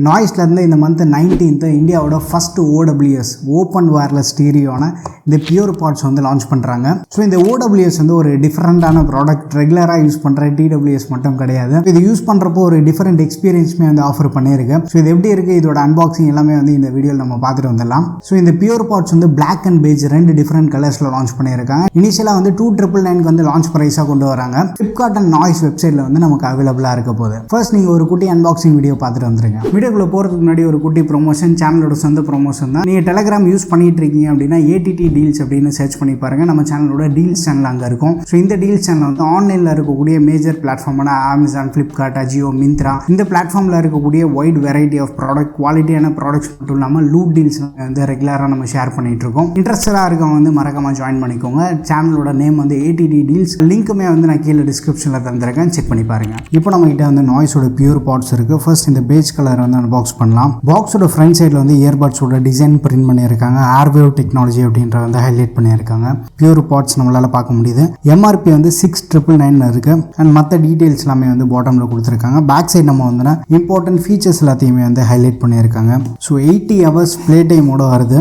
நாய்ஸ்லேருந்து இந்த month 19th இந்தியாவோட first OWS open wireless ஸ்டீரியோன இந்த பியூர் பாட்ஸ் வந்து லான்ச் பண்ணுறாங்க. ஸோ இந்த OWS வந்து ஒரு டிஃப்ரெண்ட்டான ப்ராடக்ட், ரெகுலராக யூஸ் பண்ணுற TWS மட்டும் கிடையாது. இது யூஸ் பண்ணுறப்போ ஒரு டிஃப்ரெண்ட் எக்ஸ்பீரியன்ஸுமே வந்து ஆஃபர் பண்ணியிருக்கு. ஸோ இது எப்படி இருக்குது, இதோட அன்பாக்சிங் எல்லாமே வந்து இந்த வீடியோவில் நம்ம பார்த்துட்டு வந்துடலாம். ஸோ இந்த பியூர் பாட்ஸ் வந்து பிளாக் அண்ட் பேஜ் ரெண்டு டிஃப்ரெண்ட் கலர்ஸில் லான்ச் பண்ணியிருக்காங்க. இனிஷியலாக வந்து 2,999 வந்து லான்ச் ப்ரைஸாக கொண்டு வராங்க. ஃப்ளிப்கார்ட் அண்ட் நாய்ஸ் வெப்சைட்டில் வந்து நமக்கு அவைலபிளாக இருக்க போகுது. ஃபர்ஸ்ட் நீங்கள் ஒரு குட்டி அன்பாக்சிங் வீடியோ பார்த்துட்டு வந்துருங்க. வீடியோக்குள்ள போகிறதுக்கு முன்னாடி ஒரு குட்டி ப்ரொமோஷன், சேனலோட சொந்த ப்ரொமோஷன் தான். நீங்கள் டெலிகிராம் யூஸ் பண்ணிட்டு இருக்கீங்க அப்படின்னா ATT டீல்ஸ் அப்படின்னு சர்ச் பண்ணி பாருங்கள். நம்ம சேனலோட டீல்ஸ் சேனல் அங்கே இருக்கும். ஸோ இந்த டீல்ஸ் சேனல் வந்து ஆன்லைனில் இருக்கக்கூடிய மேஜர் பிளாட்ஃபார்மான Amazon, ஃப்ளிப்கார்ட், அஜியோ, மிந்த்ரா இந்த பிளாட்ஃபார்மில் இருக்கக்கூடிய வைட் வெரைட்டி ஆஃப் ப்ராடக்ட், குவாலிட்டியான ப்ராடக்ட்ஸ் மட்டும் இல்லாமல் லூட் டீல்ஸ் வந்து ரெகுலராக நம்ம ஷேர் பண்ணிட்டு இருக்கோம். இன்ட்ரெஸ்டடாக இருக்கவங்க வந்து மறக்காம ஜாயின் பண்ணிக்கோங்க. சேனலோட நேம் வந்து ATT டீல்ஸ். லிங்க்குமே வந்து நான் கீழே டிஸ்கிரிப்ஷனில் தந்திருக்கேன், செக் பண்ணி பாருங்க. இப்போ நம்ம கிட்ட வந்து நாய்ஸோட பியூர் பாட்ஸ் இருக்கு. ஃபர்ஸ்ட் இந்த பேஜ் கலர் வந்து அன்பாக்ஸ் பண்ணலாம். பாக்ஸோட ஃப்ரண்ட் சைடில் வந்து இயர்பட்ஸோட டிசைன் பிரிண்ட் பண்ணியிருக்காங்க. Airwave டெக்னாலஜி அப்படின்ற வந்து ஹைலைட் பண்ணியிருக்காங்க. பியூர் பாட்ஸ் நம்மளால பார்க்க முடியுது. MRP வந்து 6,999 இருக்கு. அண்ட் மற்ற டீடைல்ஸ் எல்லாமே வந்து பாட்டமில் கொடுத்துருக்காங்க. பேக் சைடு நம்ம வந்து இம்பார்ட்டன்ட் ஃபீச்சர்ஸ் எல்லாத்தையுமே வந்து ஹைலைட் பண்ணியிருக்காங்க. ஸோ 80 hours ப்ளே டைமோட வருது.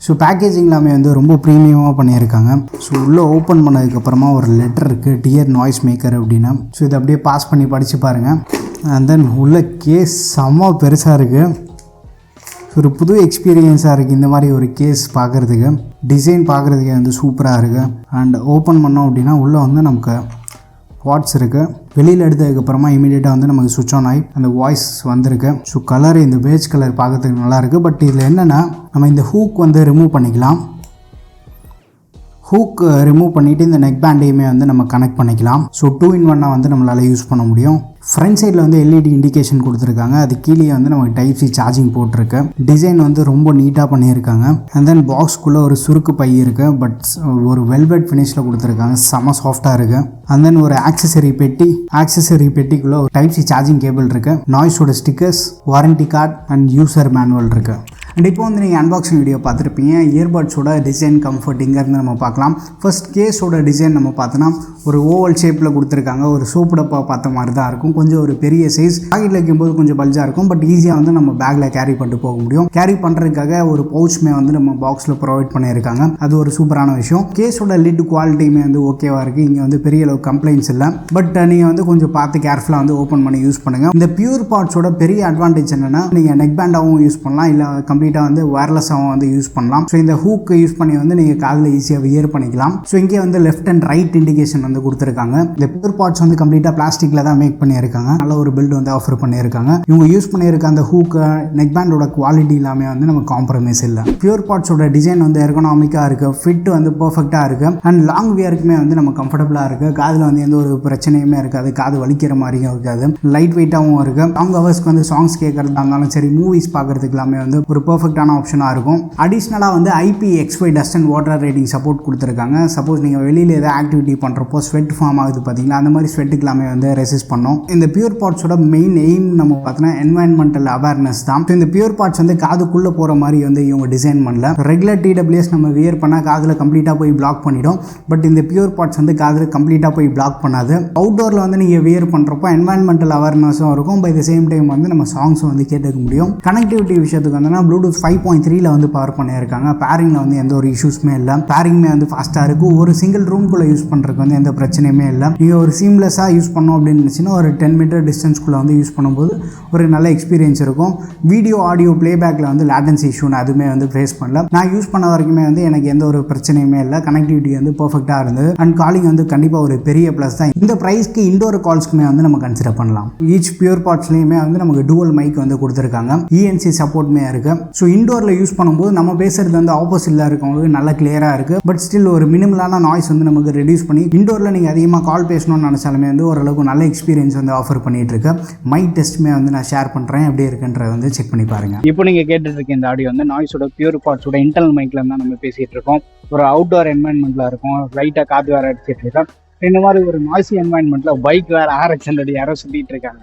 ஸோ பேக்கேஜிங் எல்லாமே வந்து ரொம்ப ப்ரீமியமாக பண்ணியிருக்காங்க. ஸோ உள்ளே ஓப்பன் பண்ணதுக்கப்புறமா ஒரு லெட்டர் இருக்குது, டியர் நாய்ஸ் மேக்கர் அப்படின்னு. ஸோ இதை அப்படியே பாஸ் பண்ணி படித்து பாருங்கள். அண்ட் தென் உள்ள கேஸ் செம்ம பெருசாக இருக்குது. ஒரு புது எக்ஸ்பீரியன்ஸாக இருக்குது இந்த மாதிரி ஒரு கேஸ் பார்க்குறதுக்கு. டிசைன் பார்க்குறதுக்கு வந்து சூப்பராக இருக்குது. அண்ட் ஓப்பன் பண்ணோம் அப்படின்னா உள்ளே வந்து நமக்கு வாட்ஸ் இருக்குது. வெளியில் எடுத்ததுக்கப்புறமா இமீடியட்டாக வந்து நமக்கு சுவிட்ச் ஆன் ஆகி அந்த வாய்ஸ் வந்திருக்கு. ஸோ கலர் இந்த பேஜ் கலர் பார்க்கறதுக்கு நல்லாயிருக்கு. பட் இதில் என்னென்னா நம்ம இந்த ஹூக் வந்து ரிமூவ் பண்ணிக்கலாம். ஹூக் ரிமூவ் பண்ணிவிட்டு இந்த நெக் பேண்டையுமே வந்து நம்ம கனெக்ட் பண்ணிக்கலாம். ஸோ 2-in-1 வந்து நம்மளால் யூஸ் பண்ண முடியும். ஃப்ரண்ட் சைடில் வந்து LED இண்டிகேஷன் கொடுத்துருக்காங்க. அது கீழே வந்து நமக்கு Type-C சார்ஜிங் போட்டிருக்கு. டிசைன் வந்து ரொம்ப நீட்டாக பண்ணியிருக்காங்க. அண்ட் தென் பாக்ஸ்க்குள்ளே ஒரு சுருக்கு பை இருக்குது. பட் ஒரு வெல்வெட் ஃபினிஷில் கொடுத்துருக்காங்க. செம சாஃப்டாக இருக்குது. அண்ட் தென் ஒரு ஆக்சசரி பெட்டிக்குள்ளே ஒரு Type-C சார்ஜிங் கேபிள் இருக்குது. நாய்ஸோட stickers, warranty card and user manual இருக்குது. அண்ட் இப்போ வந்து நீங்கள் அன்பாக்சிங் வீடியோ பார்த்துருப்பீங்க. இயர்பட்ஸோட டிசைன், கம்ஃபர்ட் இங்கேருந்து நம்ம பார்க்கலாம். ஃபர்ஸ்ட் கேஸோட டிசைன் நம்ம பார்த்தோன்னா ஒரு ஓவல் ஷேப்பில் கொடுத்துருக்காங்க. ஒரு சோப்பு டப்பா பார்த்த மாதிரி தான் இருக்கும். கொஞ்சம் ஒரு பெரிய சைஸ், பாக்கெட்டில் வைக்கும்போது கொஞ்சம் பல்ஜாக இருக்கும். பட் ஈஸியாக வந்து நம்ம பேக்கில் கேரி பண்ணிட்டு போக முடியும். கேரி பண்ணுறதுக்காக ஒரு பவுச்மே வந்து நம்ம பாக்ஸில் ப்ரொவைட் பண்ணியிருக்காங்க. அது ஒரு சூப்பரான விஷயம். கேஸோட லிட் குவாலிட்டியுமே வந்து ஓகேவாக இருக்குது. இங்கே வந்து பெரிய அளவு கம்ப்ளைண்ட்ஸ் இல்லை. பட் நீங்கள் வந்து கொஞ்சம் பார்த்து கேர்ஃபுல்லாக வந்து ஓப்பன் பண்ணி யூஸ் பண்ணுங்கள். இந்த பியூர் பாட்ஸோட பெரிய அட்வான்டேஜ் என்னென்னா, நீங்கள் நெக் பேண்டாகவும் யூஸ் பண்ணலாம், இல்லை கம்ப்ளீட்டாக வந்து வயர்லெஸ்ஸாகவும் வந்து யூஸ் பண்ணலாம். ஸோ இந்த ஹூக் யூஸ் பண்ணி வந்து நீங்கள் காதில் ஈஸியாக வியர் பண்ணிக்கலாம். ஸோ இங்கே வந்து லெஃப்ட் அண்ட் ரைட் இண்டிகேஷன் வந்து கொடுத்துருக்காங்க. இந்த பியூர் பாட்ஸ் வந்து கம்ப்ளீட்டாக பிளாஸ்டிக்கில் தான் மேக் பண்ணியிருக்காங்க. நல்ல ஒரு பில்ட் வந்து ஆஃபர் பண்ணியிருக்காங்க. இவங்க யூஸ் பண்ணியிருக்க அந்த ஹூக், நெக் பேண்டோட குவாலிட்டி எல்லாமே வந்து நம்ம காம்ப்ரமைஸ் இல்லை. பியூர் பாட்ஸோட டிசைன் வந்து எர்கனாமிக்காக இருக்குது. ஃபிட் வந்து பர்ஃபெக்டாக இருக்குது. அண்ட் லாங் வியருக்குமே வந்து நம்ம கம்ஃபர்டபுளாக இருக்குது. காதில் வந்து எந்த ஒரு பிரச்சனையுமே இருக்காது. காது வலிக்கிற மாதிரியும் இருக்காது. லைட் வெயிட்டாகவும் இருக்குது. லாங் ஹவர்ஸ்க்கு வந்து சாங்ஸ் கேட்கறதா இருந்தாலும் சரி, மூவிஸ் பார்க்கறதுக்கு எல்லாமே வந்து ஒரு பர்ஃபெக்டான ஆப்ஷனாக இருக்கும். அடிஷ்னலாக வந்து IPX5 dust and water rating support கொடுத்துருக்காங்க. சப்போஸ் நீங்கள் வெளியில் ஏதாவது ஆக்டிவிட்டி பண்ணுறப்போ ஸ்வெட் ஃபார்ம் ஆகுது பார்த்தீங்களா, அந்த மாதிரி ஸ்வெட்டுக்கு எல்லாமே வந்து ரெசிஸ்ட் பண்ணும். இந்த பியூர் பாட்ஸோட மெயின் எய்ம் நம்ம பார்த்தோன்னா என்வாயன்மெண்டல் அவேர்னஸ் தான். இந்த பியூர் பாட்ஸ் வந்து காதுக்குள்ளே போகிற மாதிரி வந்து இவங்க டிசைன் பண்ணல. ரெகுலர் TWS நம்ம வியர் பண்ணால் காதில் கம்ப்ளீட்டாக போய் பிளாக் பண்ணிடும். பட் இந்த பியூர் பாட்ஸ் வந்து காதில் கம்ப்ளீட்டாக போய் பிளாக் பண்ணாது. அவுட்டோரில் வந்து நீங்கள் வியர் பண்ணுறப்போ என்வாயன்மெண்டல் அவேர்னஸும் இருக்கும். பை த சேம் டைம் வந்து நம்ம சாங்ஸும் வந்து கேட்டுக்க முடியும். கனெக்டிவிட்டி விஷயத்துக்கு வந்து Bluetooth 5.3 வந்து பவர் பண்ணியிருக்காங்க. பேரிங்கில் வந்து எந்த ஒரு இஷ்யூஸுமே இல்லை. பேரிங்குமே வந்து ஃபாஸ்ட்டாக இருக்குது. ஒரு சிங்கிள் ரூம்குள்ளே யூஸ் பண்ணுறதுக்கு வந்து எந்த பிரச்சனையுமே இல்லை. நீங்கள் ஒரு சீம்லெஸ்ஸாக யூஸ் பண்ணோம் அப்படின்னு நினச்சின்னா ஒரு 10 மீட்டர் டிஸ்டன்ஸ்குள்ளே வந்து யூஸ் பண்ணும்போது ஒரு நல்ல எக்ஸ்பீரியன்ஸ் இருக்கும். வீடியோ ஆடியோ பிளேபேக்கில் வந்து லேட்டன்சி இஷ்யூன்னு அதுவுமே வந்து ஃபேஸ் பண்ணல. நான் யூஸ் பண்ண வரைக்குமே வந்து எனக்கு எந்த ஒரு பிரச்சனையுமே இல்லை. கனெக்டிவிட்டி வந்து பர்ஃபெக்டாக இருந்தது. அண்ட் காலிங் வந்து கண்டிப்பாக ஒரு பெரிய ப்ளஸ் தான். இந்த ப்ரைஸ்க்கு இண்டோர் கால்ஸ்க்குமே வந்து நம்ம கன்சிடர் பண்ணலாம். ஈச் பியூர் பாட்ஸ்லேயுமே வந்து நமக்கு டூவல் மைக் வந்து கொடுத்துருக்காங்க. ENC சப்போர்ட்மே இருக்குது. ஸோ இண்டோரில் யூஸ் பண்ணும்போது நம்ம பேசுறது வந்து ஆப்போசிட்டில் இருக்கவங்களுக்கு நல்லா கிளியராக இருக்குது. பட் ஸ்டில் ஒரு மினிமலான நாய்ஸ் வந்து நமக்கு ரெடியூஸ் பண்ணி இண்டோரில் நீங்கள் அதிகமாக கால் பேசணும்னு நினச்சாலுமே வந்து ஓரளவுக்கு நல்ல எக்ஸ்பீரியன்ஸ் வந்து ஆஃபர் பண்ணிட்டு இருக்கு. மைக் டெஸ்ட்டுமே வந்து நான் ஷேர் பண்ணுறேன், எப்படி இருக்குன்றத வந்து செக் பண்ணி பாருங்க. இப்போ நீங்கள் கேட்டுட்டு இருக்க இந்த ஆடியோ வந்து நாய்ஸோட பியூர் பாட்ஸோட இன்டர்னல் மைக்கில் தான் நம்ம பேசிகிட்டு இருக்கோம். ஒரு அவுட்டோர் என்வாயன்மெண்ட்டில் இருக்கும். லைட்டாக காற்று வேறு அடிச்சிட்டு இருக்கோம். இந்த மாதிரி ஒரு நாய்ஸி என்வாயன்மெண்ட்டில் பைக் வேறு RX100 யாரோ சுற்றிட்டு இருக்காங்க.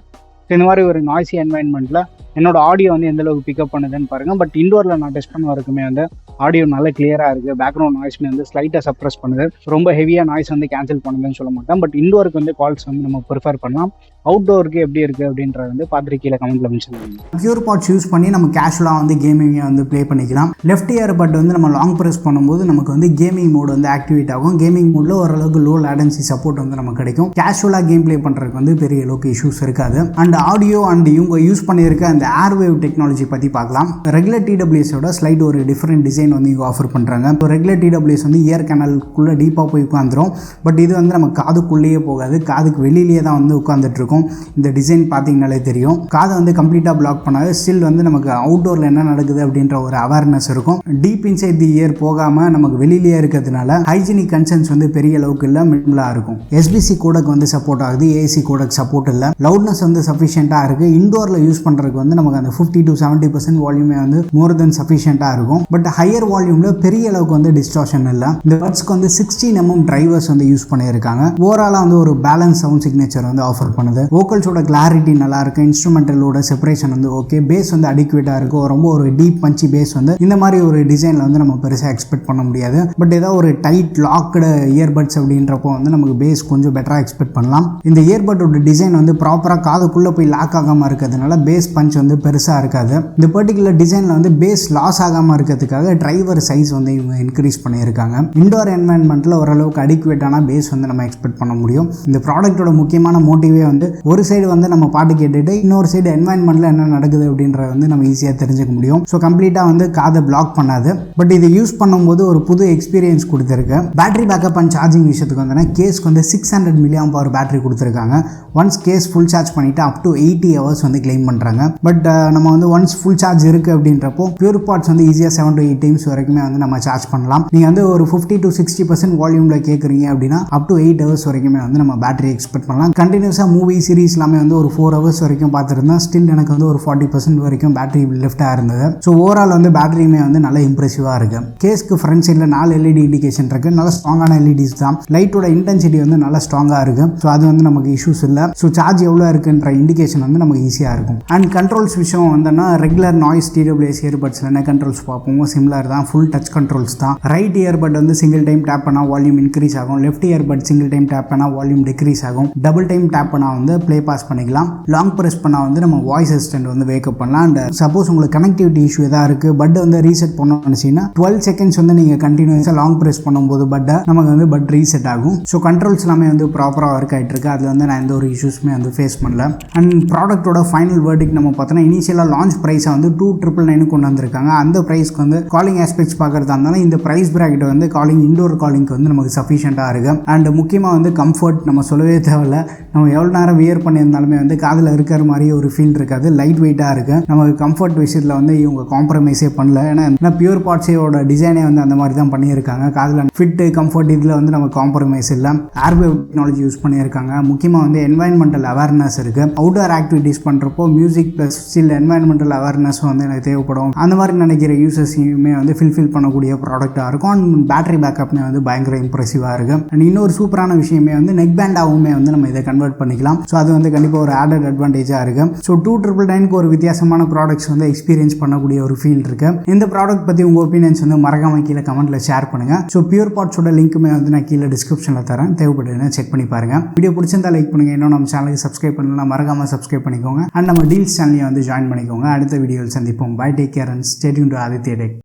இந்த மாதிரி ஒரு நாய்ஸி என்வாயன்மெண்ட்டில் என்னோட ஆடியோ வந்து எந்தளவுக்கு பிக்கப் பண்ணுதுன்னு பாருங்கள். பட் இண்டோரில் நான் டெஸ்ட் பண்ண வரைக்குமே வந்து ஆடியோ நல்ல கிளியராக இருக்குது. பேக்ரவுண்ட் நாய்ஸ்மே வந்து ஸ்லைட்டாக சப்ரஸ் பண்ணுது. ரொம்ப ஹெவியாக நாய்ஸ் வந்து கேன்சல் பண்ணுதுன்னு சொல்ல மாட்டேன். பட் இண்டோருக்கு வந்து கால்ஸ் வந்து நம்ம ப்ரிஃபர் பண்ணலாம். அவுட்டோருக்கு எப்படி இருக்குது அப்படின்றத வந்து பார்த்துட்டு கீழே கமெண்ட்ல மென்ஷன் பண்ணுங்க. பியூர் பாட்ஸ் யூஸ் பண்ணி நம்ம கேஷுவலாக வந்து கேமிங்கை வந்து ப்ளே பண்ணிக்கலாம். லெஃப்ட் இயர்பட் வந்து நம்ம லாங் ப்ரெஸ் பண்ணும்போது நமக்கு வந்து கேமிங் மோட் வந்து ஆக்டிவேட் ஆகும். கேமிங் மோடில் ஓரளவுக்கு லோ லேட்டன்சி சப்போர்ட் வந்து நமக்கு கிடைக்கும். கேஷுவலாக கேம் ப்ளே பண்ணுறதுக்கு வந்து பெரிய அளவுக்கு இஷ்யூஸ் இருக்காது. அண்ட் ஆடியோ அண்ட் இவங்க யூஸ் பண்ணியிருக்க அந்த ஏர்வேவ் டெக்னாலஜி பற்றி பார்க்கலாம். ரெகுலர் டிடபிள்யூஎஸோட ஸ்லைட் ஒரு டிஃப்ரெண்ட் டிசைன் வந்து இவங்க ஆஃபர் பண்ணுறாங்க. இப்போ ரெகுலர் டிடபிள்யூஎஸ் வந்து இயர் கேனலுக்குள்ளே டீப்பாக போய் உட்காந்துரும். பட் இது வந்து நம்ம காதுக்குள்ளேயே போகாது, காதுக்கு வெளியிலேயே தான் வந்து உட்காந்துட்டு இருக்கும். இந்த டிசைன் பார்த்தீங்கனாலே தெரியும். காதை வந்து கம்ப்ளீட்டாக பிளாக் பண்ணாது. ஸ்டில் வந்து நமக்கு அவுட்டோரில் என்ன நடக்குது அப்படின்ற ஒரு அவேர்னஸ் இருக்கும். டீப் இன்சைட் தி இயர் போகாமல் நமக்கு வெளியிலேயே இருக்கிறதுனால ஹைஜீனிக் கன்சர்ன்ஸ் வந்து பெரிய அளவுக்கு இல்லை, மினிமலாக இருக்கும். எஸ்பிசி கோடக் வந்து சப்போர்ட் ஆகுது, ஏசி கோடக் சப்போர்ட் இல்லை. லவுட்னஸ் வந்து சஃபிஷியண்ட்டாக இருக்குது. இண்டோரில் யூஸ் பண்ணுறதுக்கு வந்து நமக்கு அந்த 50 to 70% வால்யூமே வந்து மோர் தென் சஃபிஷியண்ட்டாக இருக்கும். பட் ஹையர் வால்யூமில் பெரிய அளவுக்கு வந்து டிஸ்டார்ஷன் இல்லை. இந்த பட்ஸ்க்கு வந்து 16 mm டிரைவர்ஸ் வந்து யூஸ் பண்ணியிருக்காங்க. ஓவராலாக வந்து ஒரு பேலன்ஸ் சவுண்ட் சிக்னேச்சர் வந்து ஆஃபர் பண்ணுது. வோக்கல்ஸோட கிளாரிட்டி நல்லா இருக்கு. இன்ஸ்ட்ருமெண்டலோட செப்பரேஷன் வந்து ஓகே. பேஸ் வந்து அடிக்குவேட்டாக இருக்கும். ரொம்ப ஒரு டீப் பஞ்சி பேஸ் வந்து இந்த மாதிரி ஒரு டிசைனில் வந்து நம்ம பெருசாக எக்ஸ்பெக்ட் பண்ண முடியாது. பட் ஏதாவது ஒரு டைட் லாக்டு இயர்பட்ஸ் அப்படின்றப்போ வந்து நமக்கு பேஸ் கொஞ்சம் பெட்டராக எக்ஸ்பெக்ட் பண்ணலாம். இந்த இயர்பட்டோட டிசைன் வந்து ப்ராப்பராக காதுக்குள்ளே போய் லாக் ஆகாமல் இருக்கிறதுனால பேஸ் பஞ்ச் வந்து பெருசாக இருக்காது. இந்த பர்டிகுலர் டிசைனில் வந்து பேஸ் லாஸ் ஆகாமல் இருக்கிறதுக்காக டிரைவர் சைஸ் வந்து இவங்க இன்க்ரீஸ் பண்ணியிருக்காங்க. இண்டோர் என்வாயன்மெண்ட்டில் ஓரளவுக்கு அடிக்குவேட்டான பேஸ் வந்து நம்ம எக்ஸ்பெக்ட் பண்ண முடியும். இந்த ப்ராடக்ட்டோட முக்கியமான மோட்டிவே வந்து ஒரு சைடு வந்து நம்ம பாட்டு கேட்டுட்டு இன்னொரு சைடு என்வாயன்மெண்ட்டில் என்ன நடக்குது அப்படின்றத வந்து நம்ம ஈஸியாக தெரிஞ்சுக்க முடியும். ஸோ கம்ப்ளீட்டாக வந்து காதை பிளாக் பண்ணாது. பட் இதை யூஸ் பண்ணும்போது ஒரு புது எக்ஸ்பீரியன்ஸ் கொடுத்துருக்கு. பேட்டரி பேக்கப் அண்ட் சார்ஜிங் விஷயத்துக்கு வந்து கேஸ்க்கு வந்து 600 mAh பேட்டரி கொடுத்துருக்காங்க. ஒன்ஸ் கேஸ் ஃபுல் சார்ஜ் பண்ணிவிட்டு அப் டு 80 hours வந்து கிளைம் பண்ணுறாங்க. பட் நம்ம வந்து ஒன்ஸ் ஃபுல் சார்ஜ் இருக்குது அப்படின்றப்போ பியூர் பாட்ஸ் வந்து ஈஸியாக 7 to 8 times வரைக்குமே வந்து நம்ம சார்ஜ் பண்ணலாம். நீங்கள் வந்து ஒரு 50 to 60% வால்யூமில் கேட்குறீங்க அப்படின்னா அப் டு 8 hours வரைக்குமே வந்து நம்ம பேட்டரி எக்ஸ்பெக்ட் பண்ணலாம். கண்டினியூஸாக மூவி சீரிஸ் எல்லாமே வந்து ஒரு 4 hours வரைக்கும் பார்த்துருந்தேன். ஸ்டில் எனக்கு வந்து ஒரு 40% வரைக்கும் பேட்டரி லெஃப்டாக இருந்தது. ஸோ ஓவரால் வந்து பேட்டரியுமே வந்து நல்ல இம்ப்ரெசிவாக இருக்குது. கேஸ்க்கு ஃப்ரண்ட் சைடில் 4 LED இண்டிகேஷன் இருக்குது. நல்ல ஸ்ட்ராங்கான LEDs தான். லைட்டோட இன்டென்சிட்டி வந்து நல்லா ஸ்ட்ராங்காக இருக்குது. ஸோ அது வந்து நமக்கு இஷ்யூஸ் இல்லை. ஸோ சார்ஜ் எவ்வளோ இருக்குன்ற இண்டிகேஷன் வந்து நமக்கு ஈஸியாக இருக்கும். அண்ட் கண்ட்ரோல்ஸ் விஷயம் வந்தோன்னா ரெகுலர் நாய்ஸ் TWS இயர்பட்ஸில் என்ன கண்ட்ரோல்ஸ் பார்ப்போமோ சிமிலர் தான். ஃபுல் டச் கண்ட்ரோல்ஸ் தான். ரைட் இயர்பட் வந்து சிங்கிள் டைம் டேப் பண்ணால் வால்யூம் இன்க்ரீஸ் ஆகும். Left earbud single time tap பண்ணால் வால்யூம் டிக்ரீஸ் ஆகும். டபுள் டைம் டேப் பண்ணால் வந்து ப்ளே பாஸ் பண்ணிக்கலாம். லாங் ப்ரெஸ் பண்ணால் வந்து நம்ம வாய்ஸ் அசிஸ்டன்ட் வந்து வேக்கப் பண்ணலாம். அண்ட் சப்போஸ் உங்களுக்கு கனெக்டிவிட்டி இஷ்யூ எதாவது இருக்குது, பட் வந்து ரீசெட் பண்ணணும்னு நினச்சிங்கன்னா 12 seconds வந்து நீங்கள் கண்டினியூஸாக லாங் ப்ரெஸ் பண்ணும்போது நமக்கு வந்து பட் ரீசெட் ஆகும். ஸோ கண்ட்ரோல்ஸ் எல்லாமே வந்து ப்ராப்பராக ஒர்க் ஆகிட்டு இருக்கு. அதில் வந்து நான் எந்த ஒரு இஷ்யூஸுமே வந்து ஃபேஸ் பண்ணல. அண்ட் ப்ராடக்ட்டோட ஃபைனல் வேர்டிக் நம்ம பார்த்தோன்னா இனிஷியலாக லான்ச் ப்ரைஸை வந்து 2,999 கொண்டு வந்திருக்காங்க. அந்த ப்ரைஸ்க்கு வந்து காலிங் ஆஸ்பெக்ட்ஸ் பார்க்குறதா இருந்தாலும் இந்த ப்ரைஸ் பிராக்கெட் வந்து காலிங் இண்டோர் காலிங்க்கு வந்து நமக்கு சஃபிஷியண்ட்டாக இருக்குது. அண்ட் முக்கியமாக வந்து கம்ஃபர்ட் நம்ம சொல்லவே தேவையில்ல. நம்ம எவ்வளோ நேரம் வியர் பண்ணியிருந்தாலுமே வந்து காதில் இருக்கிற மாதிரி ஒரு ஃபீல் இருக்காது. லைட் வெயிட்டாக இருக்குது. நமக்கு கம்ஃபர்ட் விஷயத்தில் வந்து இவங்க காம்ப்ரமைஸே பண்ணல. ஏன்னா பியூர் பாட்ஸோட டிசைனே வந்து அந்த மாதிரி தான் பண்ணியிருக்காங்க. காதில் ஃபிட்டு கம்ஃபர்ட் இதில் வந்து நம்ம காம்ப்ரமைஸ் இல்லை. ஏர்வேவ் டெக்னாலஜி யூஸ் பண்ணியிருக்காங்க. முக்கியமாக வந்து என்வாயன்மெண்டல் அவேர்னஸ் இருக்குது. அவுட்டோர் ஆக்டிவிட்டீஸ் பண்ணுறப்போ music plus still environmental awareness வந்து எனக்கு தேவைப்படும். அந்த மாதிரி நினைக்கிற யூசர்ஸையுமே வந்து ஃபில்ஃபில் பண்ணக்கூடிய ப்ராடக்டாக இருக்கும். அண்ட் பேட்டரி பேக்கப்மே வந்து பயங்கர இம்ப்ரெசிவாக இருக்குது. அண்ட் இன்னொரு சூப்பரான விஷயமே வந்து நெக் பேண்டாகவுமே வந்து நம்ம இதை கன்வெர்ட் பண்ணிக்கலாம். ஸோ அது வந்து கண்டிப்பாக ஒரு ஆடட் அட்வான்டேஜாக இருக்குது. ஸோ 2,999 ஒரு வித்தியாசமான ப்ராடக்ட்ஸ் வந்து எக்ஸ்பீரியன்ஸ் பண்ணக்கூடிய ஒரு ஃபீல் இருக்குது. இந்த ப்ராடக்ட் பற்றி உங்கள் ஒப்பீனியன்ஸ் வந்து மறக்காம கீழே கமெண்ட்டில் ஷேர் பண்ணுங்கள். ஸோ பியூர் பாட்ஸோட லிங்க்குமே வந்து நான் கீழே டிஸ்கிரிப்ஷனில் தரேன். தேவைப்படுதுன்னா செக் பண்ணி பாருங்கள். வீடியோ பிடிச்சிருந்தா லைக் பண்ணுங்கள். இன்னும் நம்ம சேனலுக்கு சப்ஸ்கிரைப் பண்ணலாம், மறக்காமல் சப்ஸ்கிரைப் பண்ணிக்கோங்க. அண்ட் நம்ம டீல்ஸ் சேனலையும் வந்து ஜாயின் பண்ணிக்கோங்க. அடுத்த வீடியோவில் சந்திப்போம். Bye, take care and stay tuned to Aditya tech.